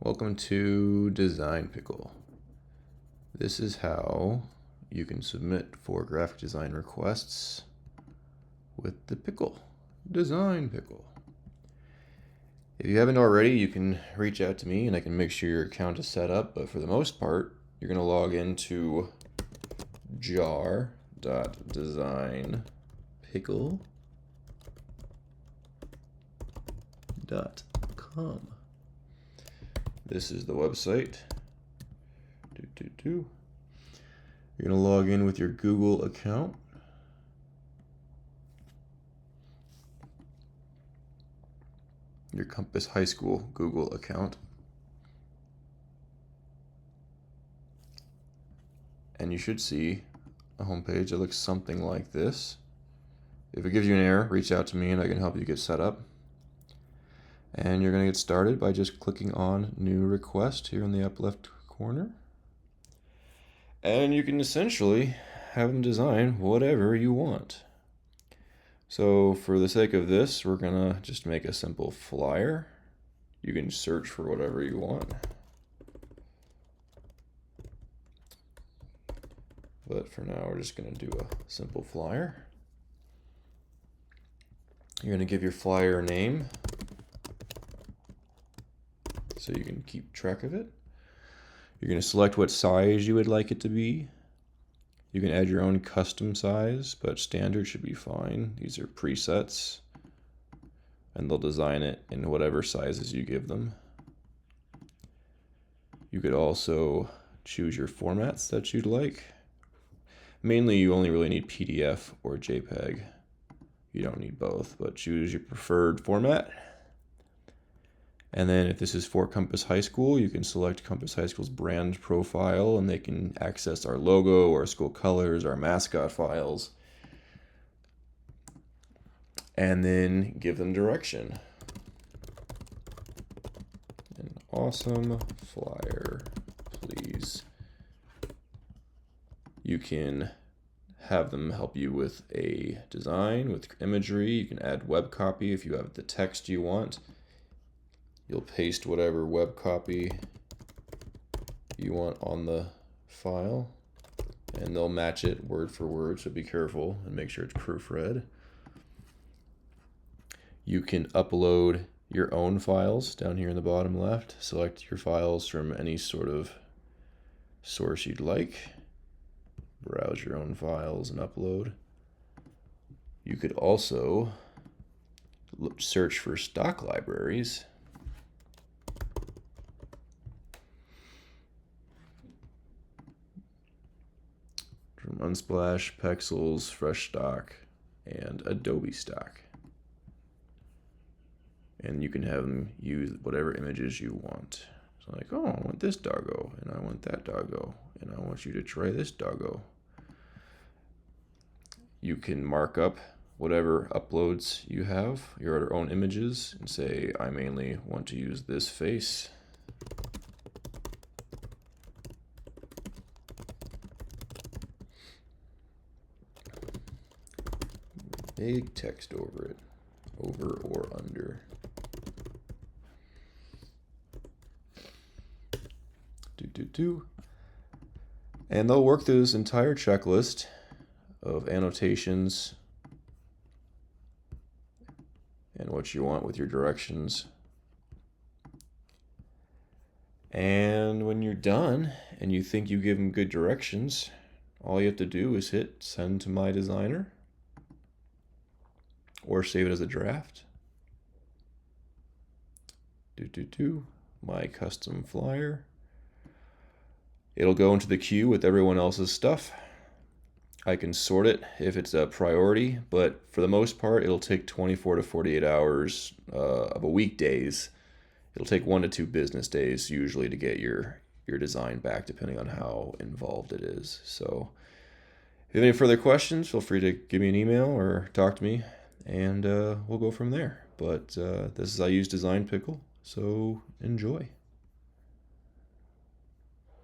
Welcome to Design Pickle. This is how you can submit for graphic design requests with the pickle, Design Pickle. If you haven't already, you can reach out to me and I can make sure your account is set up, but for the most part, you're going to log into jar.designpickle.com. This is the website. You're going to log in with your Google account. Your Compass High School Google account. And you should see a homepage that looks something like this. If it gives you an error, reach out to me and I can help you get set up. And you're going to get started by just clicking on New Request here in the up left corner. And you can essentially have them design whatever you want. So for the sake of this, we're going to just make a simple flyer. You can search for whatever you want. But for now, we're just going to do a simple flyer. You're going to give your flyer a name so you can keep track of it. You're going to select what size you would like it to be. You can add your own custom size, but standard should be fine. These are presets, and they'll design it in whatever sizes you give them. You could also choose your formats that you'd like. Mainly, you only really need PDF or JPEG. You don't need both, but choose your preferred format. And then if this is for Compass High School, you can select Compass High School's brand profile and they can access our logo, our school colors, our mascot files. And then give them direction. An awesome flyer, please. You can have them help you with a design, with imagery. You can add web copy if you have the text you want. You'll paste whatever web copy you want on the file, and they'll match it word for word, so be careful and make sure it's proofread. You can upload your own files down here in the bottom left. Select your files from any sort of source you'd like. Browse your own files and upload. You could also search for stock libraries. From Unsplash, Pexels, Fresh Stock, and Adobe Stock. And you can have them use whatever images you want. So like, oh, I want this doggo, and I want that doggo, and I want you to try this doggo. You can mark up whatever uploads you have, your own images, and say, I mainly want to use this face. Big text over it, over or under. And they'll work through this entire checklist of annotations and what you want with your directions. And when you're done and you think you give them good directions, all you have to do is hit send to my designer or save it as a draft. My custom flyer. It'll go into the queue with everyone else's stuff. I can sort it if it's a priority, but for the most part, it'll take 24 to 48 hours of a weekdays. It'll take 1 to 2 business days usually to get your design back, depending on how involved it is. So if you have any further questions, feel free to give me an email or talk to me, and we'll go from there. But this is I use Design Pickle, so enjoy.